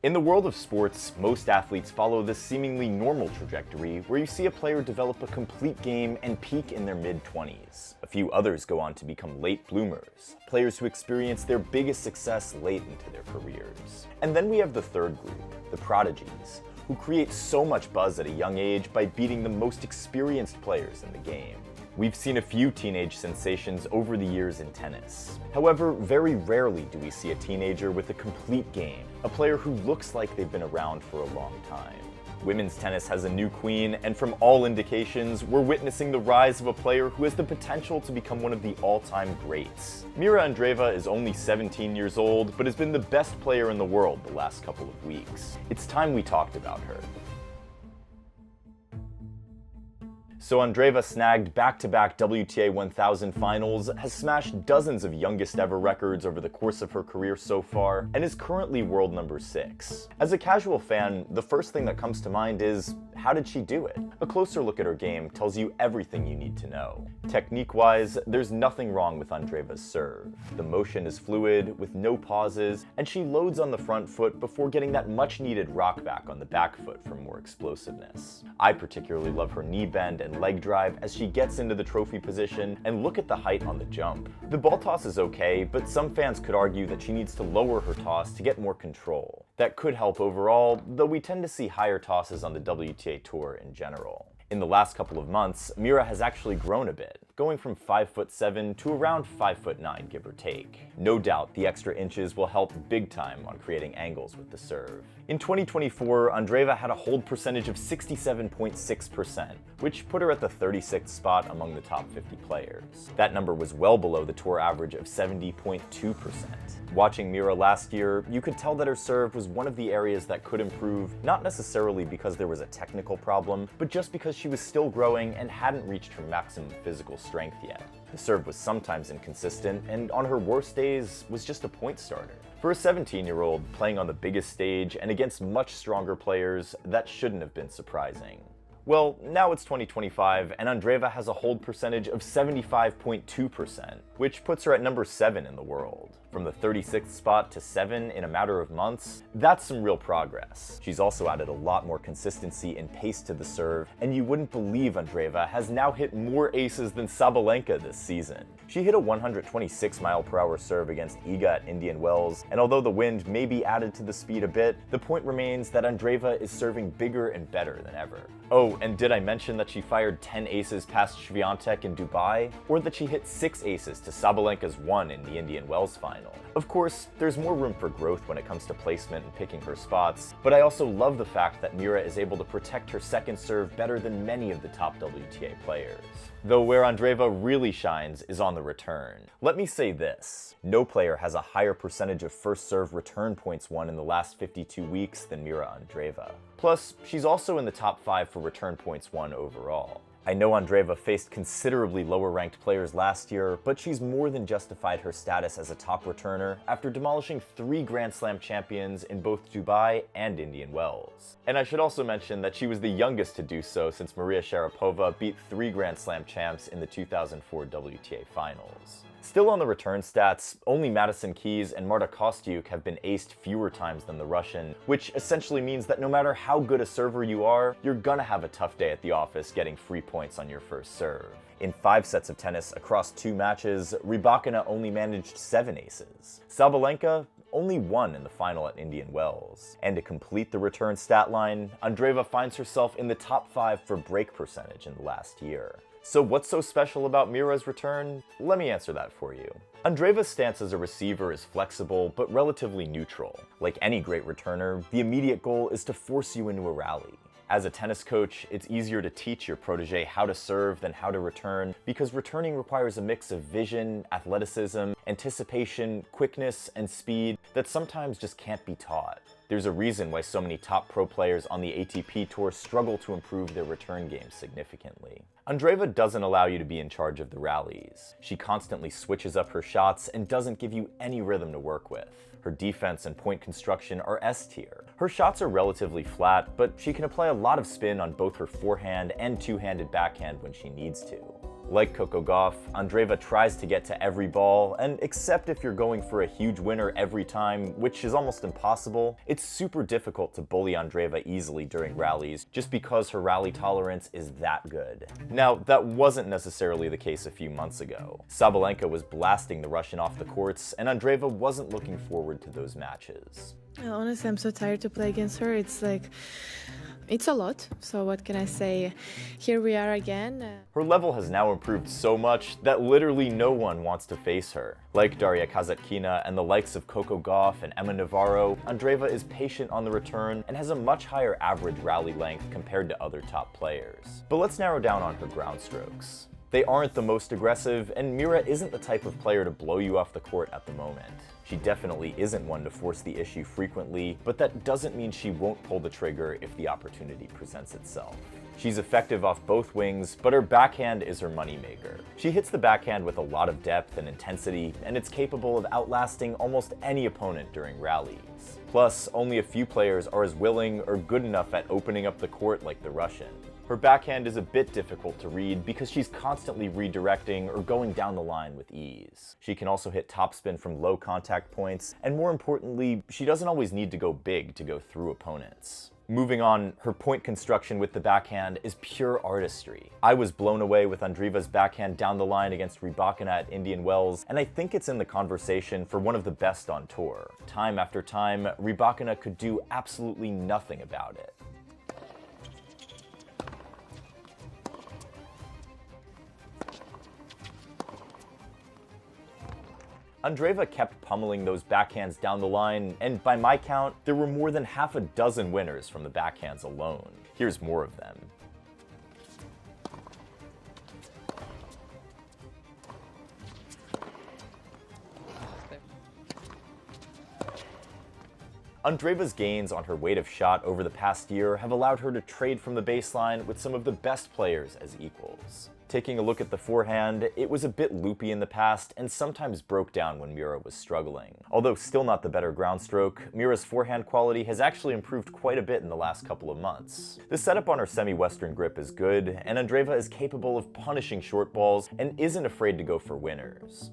In the world of sports, most athletes follow this seemingly normal trajectory where you see a player develop a complete game and peak in their mid-20s. A few others go on to become late bloomers, players who experience their biggest success late into their careers. And then we have the third group, the prodigies, who create so much buzz at a young age by beating the most experienced players in the game. We've seen a few teenage sensations over the years in tennis. However, very rarely do we see a teenager with a complete game, a player who looks like they've been around for a long time. Women's tennis has a new queen, and from all indications, we're witnessing the rise of a player who has the potential to become one of the all-time greats. Mira Andreeva is only 17 years old, but has been the best player in the world the last couple of weeks. It's time we talked about her. So Andreeva snagged back-to-back WTA 1000 finals, has smashed dozens of youngest ever records over the course of her career so far, and is currently world number 6. As a casual fan, the first thing that comes to mind is, how did she do it? A closer look at her game tells you everything you need to know. Technique-wise, there's nothing wrong with Andreeva's serve. The motion is fluid, with no pauses, and she loads on the front foot before getting that much-needed rock back on the back foot for more explosiveness. I particularly love her knee bend and leg drive as she gets into the trophy position, and look at the height on the jump. The ball toss is okay, but some fans could argue that she needs to lower her toss to get more control. That could help overall, though we tend to see higher tosses on the WTA Tour in general. In the last couple of months, Mira has actually grown a bit, going from 5'7" to around 5'9", give or take. No doubt the extra inches will help big time on creating angles with the serve. In 2024, Andreeva had a hold percentage of 67.6%, which put her at the 36th spot among the top 50 players. That number was well below the tour average of 70.2%. Watching Mira last year, you could tell that her serve was one of the areas that could improve, not necessarily because there was a technical problem, but just because she was still growing and hadn't reached her maximum physical strength yet. The serve was sometimes inconsistent, and on her worst days was just a point starter. For a 17-year-old playing on the biggest stage and against much stronger players, that shouldn't have been surprising. Well, now it's 2025, and Andreeva has a hold percentage of 75.2%, which puts her at number 7 in the world. From the 36th spot to 7 in a matter of months, that's some real progress. She's also added a lot more consistency and pace to the serve, and you wouldn't believe Andreeva has now hit more aces than Sabalenka this season. She hit a 126-mile-per-hour serve against Iga at Indian Wells, and although the wind may be added to the speed a bit, the point remains that Andreeva is serving bigger and better than ever. Oh, and did I mention that she fired 10 aces past Swiatek in Dubai? Or that she hit 6 aces to Sabalenka's 1 in the Indian Wells final? Of course, there's more room for growth when it comes to placement and picking her spots, but I also love the fact that Mira is able to protect her second serve better than many of the top WTA players. Though where Andreeva really shines is on the return. Let me say this, no player has a higher percentage of first serve return points won in the last 52 weeks than Mira Andreeva. Plus, she's also in the top 5 for return points won overall. I know Andreeva faced considerably lower-ranked players last year, but she's more than justified her status as a top returner after demolishing 3 Grand Slam champions in both Dubai and Indian Wells. And I should also mention that she was the youngest to do so since Maria Sharapova beat 3 Grand Slam champs in the 2004 WTA Finals. Still on the return stats, only Madison Keys and Marta Kostyuk have been aced fewer times than the Russian, which essentially means that no matter how good a server you are, you're gonna have a tough day at the office getting free points on your first serve. In 5 sets of tennis across 2 matches, Rybakina only managed 7 aces. Sabalenka only 1 in the final at Indian Wells. And to complete the return stat line, Andreeva finds herself in the top 5 for break percentage in the last year. So what's so special about Mira's return? Let me answer that for you. Andreeva's stance as a receiver is flexible but relatively neutral. Like any great returner, the immediate goal is to force you into a rally. As a tennis coach, it's easier to teach your protege how to serve than how to return because returning requires a mix of vision, athleticism, anticipation, quickness, and speed that sometimes just can't be taught. There's a reason why so many top pro players on the ATP Tour struggle to improve their return game significantly. Andreeva doesn't allow you to be in charge of the rallies. She constantly switches up her shots and doesn't give you any rhythm to work with. Her defense and point construction are S tier. Her shots are relatively flat, but she can apply a lot of spin on both her forehand and two-handed backhand when she needs to. Like Coco Gauff, Andreeva tries to get to every ball, and except if you're going for a huge winner every time, which is almost impossible, it's super difficult to bully Andreeva easily during rallies just because her rally tolerance is that good. Now, that wasn't necessarily the case a few months ago. Sabalenka was blasting the Russian off the courts, and Andreeva wasn't looking forward to those matches. Honestly, I'm so tired to play against her. It's a lot, so what can I say? Here we are again. Her level has now improved so much that literally no one wants to face her. Like Daria Kasatkina and the likes of Coco Gauff and Emma Navarro, Andreeva is patient on the return and has a much higher average rally length compared to other top players. But let's narrow down on her ground strokes. They aren't the most aggressive, and Mira isn't the type of player to blow you off the court at the moment. She definitely isn't one to force the issue frequently, but that doesn't mean she won't pull the trigger if the opportunity presents itself. She's effective off both wings, but her backhand is her moneymaker. She hits the backhand with a lot of depth and intensity, and it's capable of outlasting almost any opponent during rallies. Plus, only a few players are as willing or good enough at opening up the court like the Russian. Her backhand is a bit difficult to read because she's constantly redirecting or going down the line with ease. She can also hit topspin from low contact points, and more importantly, she doesn't always need to go big to go through opponents. Moving on, her point construction with the backhand is pure artistry. I was blown away with Andreeva's backhand down the line against Rybakina at Indian Wells, and I think it's in the conversation for one of the best on tour. Time after time, Rybakina could do absolutely nothing about it. Andreeva kept pummeling those backhands down the line, and by my count, there were more than half a dozen winners from the backhands alone. Here's more of them. Andreeva's gains on her weight of shot over the past year have allowed her to trade from the baseline with some of the best players as equals. Taking a look at the forehand, it was a bit loopy in the past and sometimes broke down when Mira was struggling. Although still not the better ground stroke, Mira's forehand quality has actually improved quite a bit in the last couple of months. The setup on her semi-western grip is good, and Andreeva is capable of punishing short balls and isn't afraid to go for winners.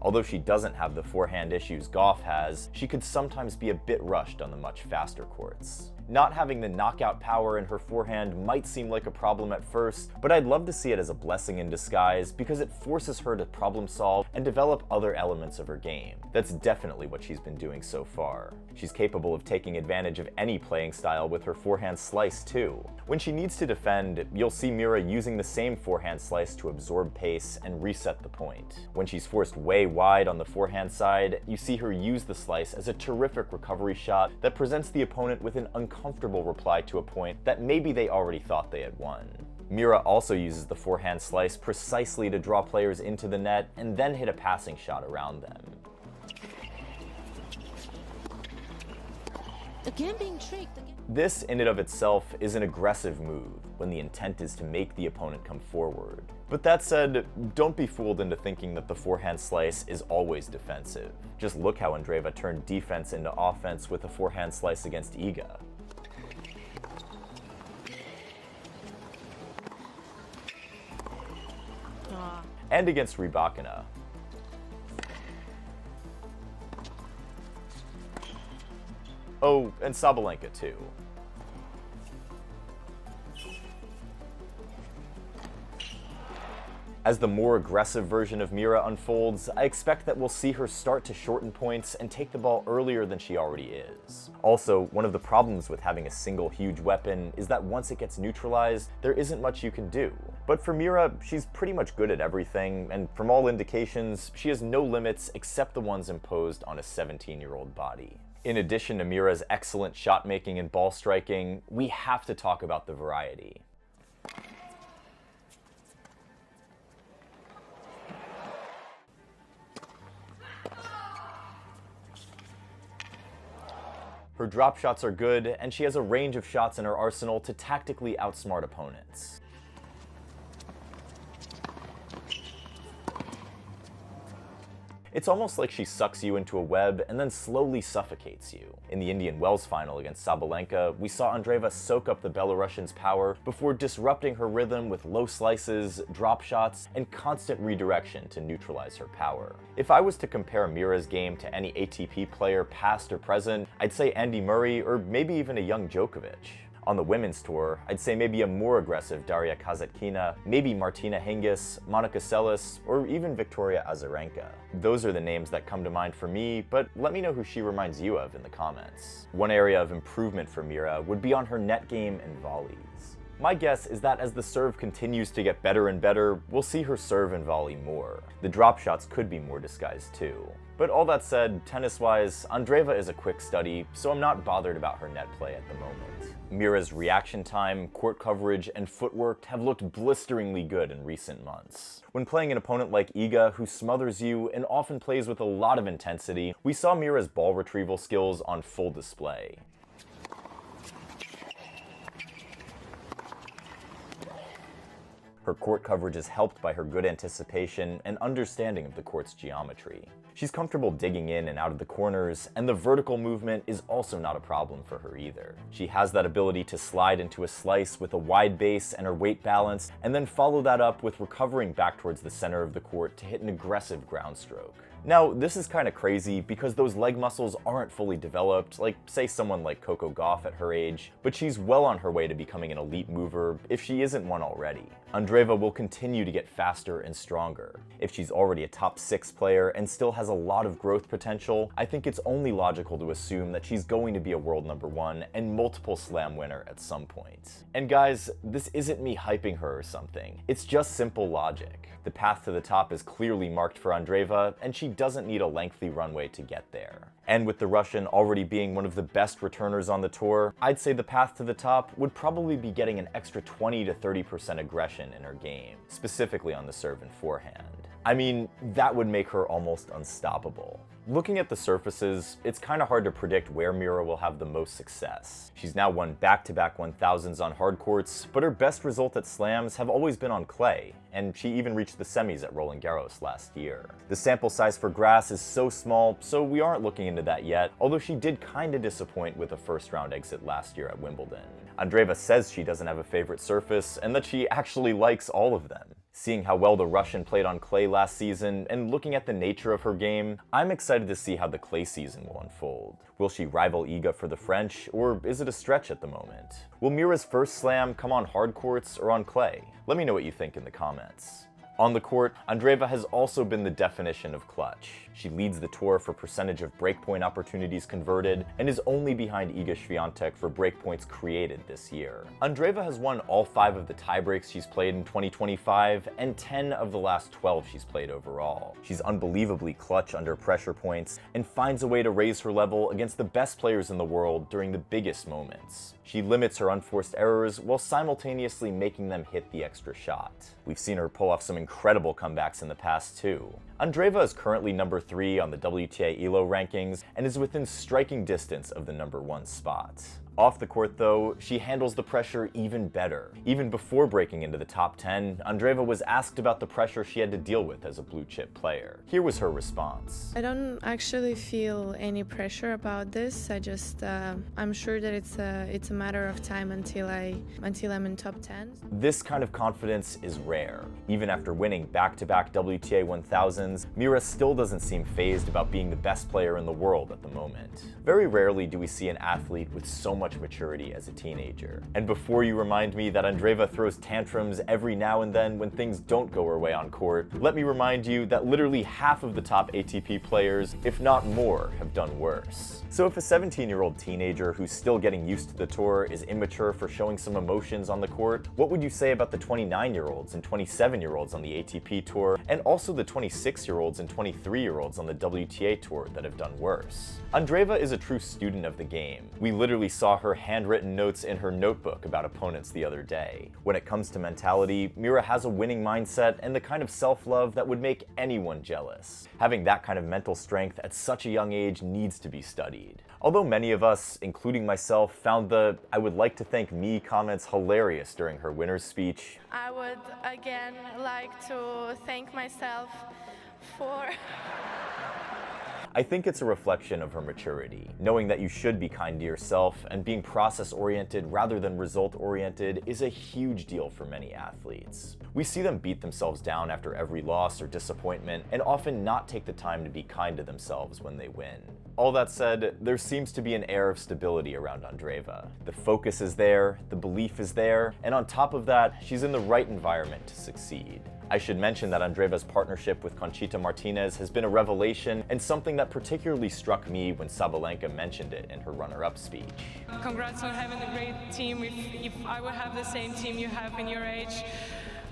Although she doesn't have the forehand issues Gauff has, she could sometimes be a bit rushed on the much faster courts. Not having the knockout power in her forehand might seem like a problem at first, but I'd love to see it as a blessing in disguise because it forces her to problem solve and develop other elements of her game. That's definitely what she's been doing so far. She's capable of taking advantage of any playing style with her forehand slice too. When she needs to defend, you'll see Mira using the same forehand slice to absorb pace and reset the point. When she's forced way wide on the forehand side, you see her use the slice as a terrific recovery shot that presents the opponent with an uncomfortable reply to a point that maybe they already thought they had won. Mira also uses the forehand slice precisely to draw players into the net and then hit a passing shot around them. Again being tricked. This in and of itself is an aggressive move when the intent is to make the opponent come forward. But that said, don't be fooled into thinking that the forehand slice is always defensive. Just look how Andreeva turned defense into offense with a forehand slice against Iga. And against Rybakina. Oh, and Sabalenka too. As the more aggressive version of Mira unfolds, I expect that we'll see her start to shorten points and take the ball earlier than she already is. Also, one of the problems with having a single huge weapon is that once it gets neutralized, there isn't much you can do. But for Mira, she's pretty much good at everything, and from all indications, she has no limits except the ones imposed on a 17-year-old body. In addition to Mira's excellent shot making and ball striking, we have to talk about the variety. Her drop shots are good, and she has a range of shots in her arsenal to tactically outsmart opponents. It's almost like she sucks you into a web and then slowly suffocates you. In the Indian Wells final against Sabalenka, we saw Andreeva soak up the Belarusian's power before disrupting her rhythm with low slices, drop shots, and constant redirection to neutralize her power. If I was to compare Mira's game to any ATP player past or present, I'd say Andy Murray or maybe even a young Djokovic. On the women's tour, I'd say maybe a more aggressive Daria Kasatkina, maybe Martina Hingis, Monica Seles, or even Victoria Azarenka. Those are the names that come to mind for me, but let me know who she reminds you of in the comments. One area of improvement for Mira would be on her net game and volleys. My guess is that as the serve continues to get better and better, we'll see her serve and volley more. The drop shots could be more disguised too. But all that said, tennis-wise, Andreeva is a quick study, so I'm not bothered about her net play at the moment. Mira's reaction time, court coverage, and footwork have looked blisteringly good in recent months. When playing an opponent like Iga, who smothers you and often plays with a lot of intensity, we saw Mira's ball retrieval skills on full display. Her court coverage is helped by her good anticipation and understanding of the court's geometry. She's comfortable digging in and out of the corners, and the vertical movement is also not a problem for her either. She has that ability to slide into a slice with a wide base and her weight balance, and then follow that up with recovering back towards the center of the court to hit an aggressive ground stroke. Now, this is kind of crazy because those leg muscles aren't fully developed, like say someone like Coco Gauff at her age, but she's well on her way to becoming an elite mover if she isn't one already. Andreeva will continue to get faster and stronger. If she's already a top 6 player and still has a lot of growth potential, I think it's only logical to assume that she's going to be a world number 1 and multiple slam winner at some point. And guys, this isn't me hyping her or something. It's just simple logic. The path to the top is clearly marked for Andreeva, and she doesn't need a lengthy runway to get there. And with the Russian already being one of the best returners on the tour, I'd say the path to the top would probably be getting an extra 20 to 30% aggression in her game, specifically on the serve and forehand. I mean, that would make her almost unstoppable. Looking at the surfaces, it's kind of hard to predict where Mira will have the most success. She's now won back-to-back 1000s on hard courts, but her best result at slams have always been on clay, and she even reached the semis at Roland Garros last year. The sample size for grass is so small, so we aren't looking into that yet, although she did kinda disappoint with a first-round exit last year at Wimbledon. Andreeva says she doesn't have a favorite surface, and that she actually likes all of them. Seeing how well the Russian played on clay last season, and looking at the nature of her game, I'm excited to see how the clay season will unfold. Will she rival Iga for the French, or is it a stretch at the moment? Will Mira's first slam come on hard courts or on clay? Let me know what you think in the comments. On the court, Andreeva has also been the definition of clutch. She leads the tour for percentage of breakpoint opportunities converted and is only behind Iga Swiatek for breakpoints created this year. Andreeva has won all 5 of the tiebreaks she's played in 2025 and 10 of the last 12 she's played overall. She's unbelievably clutch under pressure points and finds a way to raise her level against the best players in the world during the biggest moments. She limits her unforced errors while simultaneously making them hit the extra shot. We've seen her pull off some incredible comebacks in the past too. Andreeva is currently number 3 on the WTA ELO rankings and is within striking distance of the number 1 spot. Off the court though, she handles the pressure even better. Even before breaking into the top 10, Andreeva was asked about the pressure she had to deal with as a blue chip player. Here was her response. I don't actually feel any pressure about this. I'm sure that it's a matter of time until I'm in top 10. This kind of confidence is rare. Even after winning back-to-back WTA 1000s, Mira still doesn't seem fazed about being the best player in the world at the moment. Very rarely do we see an athlete with so much maturity as a teenager. And before you remind me that Andreeva throws tantrums every now and then when things don't go her way on court, let me remind you that literally half of the top ATP players, if not more, have done worse. So if a 17-year-old teenager who's still getting used to the tour is immature for showing some emotions on the court, what would you say about the 29-year-olds and 27-year-olds on the ATP tour, and also the 26-year-olds and 23-year-olds on the WTA tour that have done worse? Andreeva is a true student of the game. We literally saw saw her handwritten notes in her notebook about opponents the other day. When it comes to mentality, Mira has a winning mindset and the kind of self-love that would make anyone jealous. Having that kind of mental strength at such a young age needs to be studied. Although many of us, including myself, found the "I would like to thank me" comments hilarious during her winner's speech, I would again like to thank myself for I think it's a reflection of her maturity. Knowing that you should be kind to yourself and being process-oriented rather than result-oriented is a huge deal for many athletes. We see them beat themselves down after every loss or disappointment and often not take the time to be kind to themselves when they win. All that said, there seems to be an air of stability around Andreeva. The focus is there, the belief is there, and on top of that, she's in the right environment to succeed. I should mention that Andreeva's partnership with Conchita Martinez has been a revelation and something that particularly struck me when Sabalenka mentioned it in her runner-up speech. Congrats on having a great team. If I would have the same team you have in your age,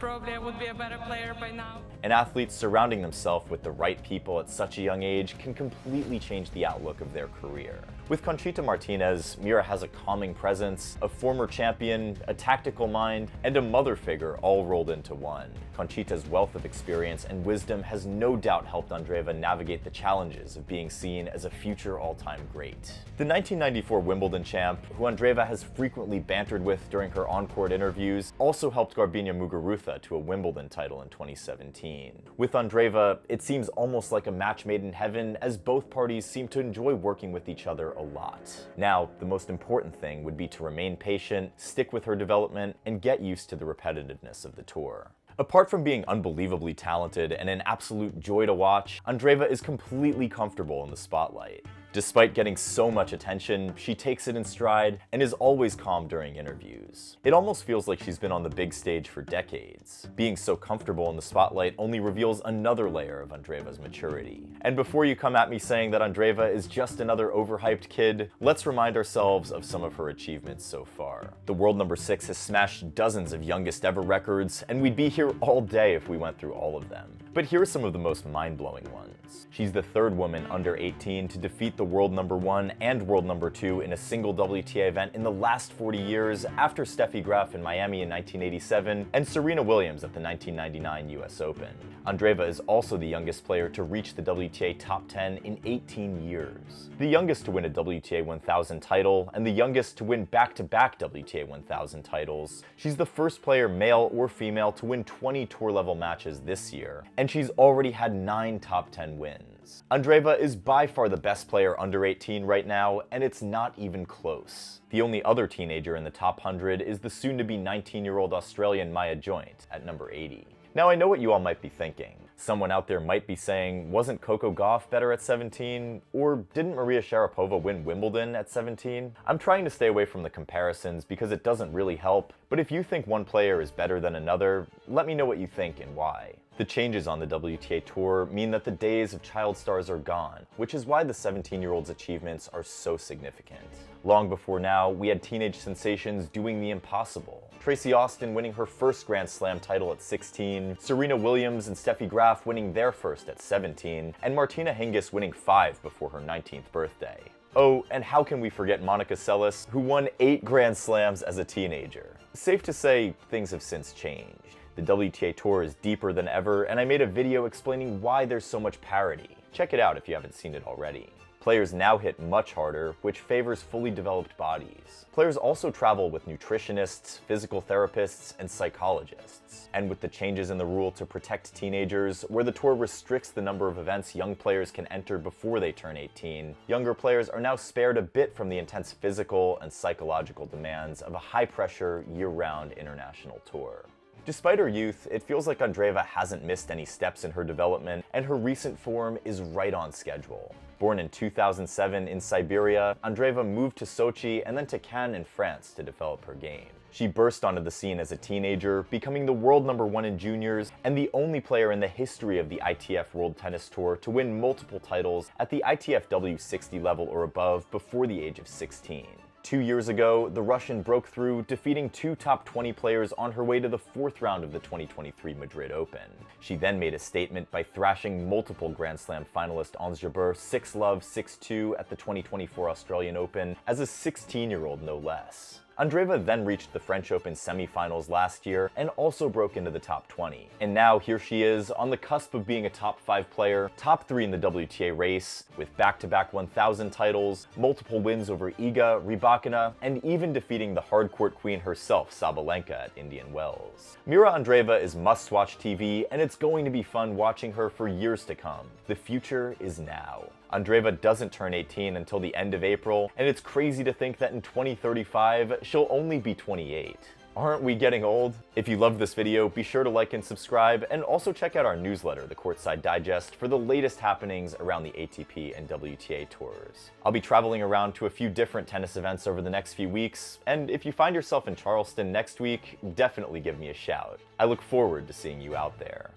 probably I would be a better player by now. An athlete surrounding themselves with the right people at such a young age can completely change the outlook of their career. With Conchita Martinez, Mira has a calming presence, a former champion, a tactical mind, and a mother figure all rolled into one. Conchita's wealth of experience and wisdom has no doubt helped Andreeva navigate the challenges of being seen as a future all-time great. The 1994 Wimbledon champ, who Andreeva has frequently bantered with during her on-court interviews, also helped Garbiñe Muguruza to a Wimbledon title in 2017. With Andreeva, it seems almost like a match made in heaven, as both parties seem to enjoy working with each other a lot. Now, the most important thing would be to remain patient, stick with her development, and get used to the repetitiveness of the tour. Apart from being unbelievably talented and an absolute joy to watch, Andreeva is completely comfortable in the spotlight. Despite getting so much attention, she takes it in stride and is always calm during interviews. It almost feels like she's been on the big stage for decades. Being so comfortable in the spotlight only reveals another layer of Andreeva's maturity. And before you come at me saying that Andreeva is just another overhyped kid, let's remind ourselves of some of her achievements so far. The world number 6 has smashed dozens of youngest ever records, and we'd be here all day if we went through all of them. But here are some of the most mind-blowing ones. She's the third woman under 18 to defeat the world number 1 and world number 2 in a single WTA event in the last 40 years, after Steffi Graf in Miami in 1987 and Serena Williams at the 1999 US Open. Andreeva is also the youngest player to reach the WTA top 10 in 18 years. The youngest to win a WTA 1000 title, and the youngest to win back-to-back WTA 1000 titles. She's the first player, male or female, to win 20 tour-level matches this year, and she's already had 9 top 10 wins. Andreeva is by far the best player under 18 right now, and it's not even close. The only other teenager in the top 100 is the soon-to-be 19-year-old Australian Maya Joint at number 80. Now, I know what you all might be thinking. Someone out there might be saying, wasn't Coco Gauff better at 17? Or didn't Maria Sharapova win Wimbledon at 17? I'm trying to stay away from the comparisons because it doesn't really help, but if you think one player is better than another, let me know what you think and why. The changes on the WTA Tour mean that the days of child stars are gone, which is why the 17-year-old's achievements are so significant. Long before now, we had teenage sensations doing the impossible. Tracy Austin winning her first Grand Slam title at 16, Serena Williams and Steffi Graf winning their first at 17, and Martina Hingis winning 5 before her 19th birthday. Oh, and how can we forget Monica Seles, who won 8 Grand Slams as a teenager? Safe to say, things have since changed. The WTA Tour is deeper than ever, and I made a video explaining why there's so much parity. Check it out if you haven't seen it already. Players now hit much harder, which favors fully developed bodies. Players also travel with nutritionists, physical therapists, and psychologists. And with the changes in the rule to protect teenagers, where the tour restricts the number of events young players can enter before they turn 18, younger players are now spared a bit from the intense physical and psychological demands of a high-pressure, year-round international tour. Despite her youth, it feels like Andreeva hasn't missed any steps in her development, and her recent form is right on schedule. Born in 2007 in Siberia, Andreeva moved to Sochi and then to Cannes in France to develop her game. She burst onto the scene as a teenager, becoming the world number 1 in juniors and the only player in the history of the ITF World Tennis Tour to win multiple titles at the ITF W60 level or above before the age of 16. 2 years ago, the Russian broke through, defeating 2 top 20 players on her way to the 4th round of the 2023 Madrid Open. She then made a statement by thrashing multiple Grand Slam finalist Ons Jabeur 6-love, 6-2 at the 2024 Australian Open as a 16-year-old no less. Andreeva then reached the French Open semifinals last year and also broke into the top 20. And now here she is on the cusp of being a top 5 player, top 3 in the WTA race, with back-to-back 1000 titles, multiple wins over Iga, Rybakina, and even defeating the hardcourt queen herself, Sabalenka, at Indian Wells. Mira Andreeva is must-watch TV, and it's going to be fun watching her for years to come. The future is now. Andreeva doesn't turn 18 until the end of April, and it's crazy to think that in 2035, she'll only be 28. Aren't we getting old? If you loved this video, be sure to like and subscribe, and also check out our newsletter, the Courtside Digest, for the latest happenings around the ATP and WTA tours. I'll be traveling around to a few different tennis events over the next few weeks, and if you find yourself in Charleston next week, definitely give me a shout. I look forward to seeing you out there.